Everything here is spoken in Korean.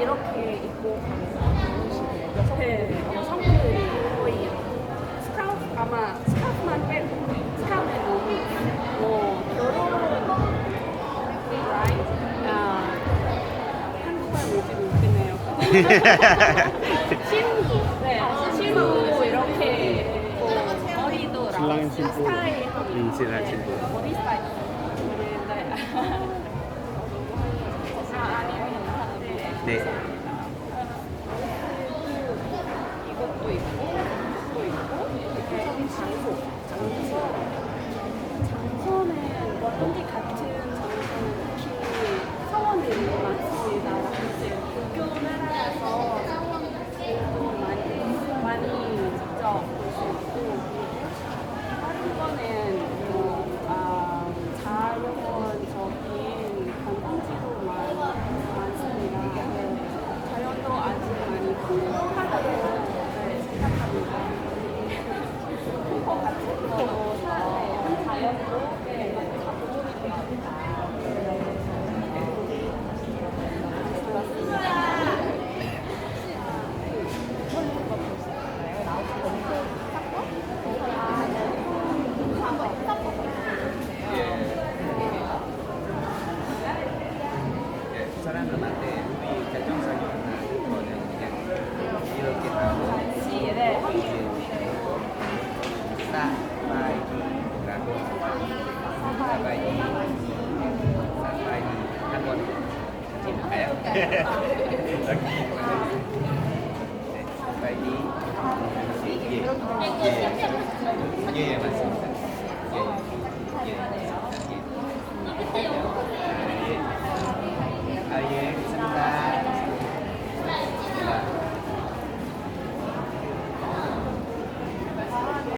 이렇게 입고 가는 네, 여성분들이 거의 스카우트 아마 스카프만 빼고 스카프는 너무 결혼 한국말 뭐지 웃기네요. 친구 친구 이렇게 머리도 신랑은 친구. 스타일 신랑 친구. 머리 스타일 네. 이것도 있고 이것도 있고 이렇게 장소는 여기 같은 장소는 특히 사원들이 많습니다. 이제 불교 나라라서 사원들도 많이 직접 볼 수 있고 다른 거는 자연적인 관광지도 많습니다. 자연도 아직 많이 풍부하다고 생각합니다. 풍부 같은 거로 자연도 가보고 있습니다. 사람들한테 우리 결정사격이나 이거는 그냥 이렇게 하고 사바이라고 사바이 한번 찍을까요? 사바이 예 맞습니다. 예.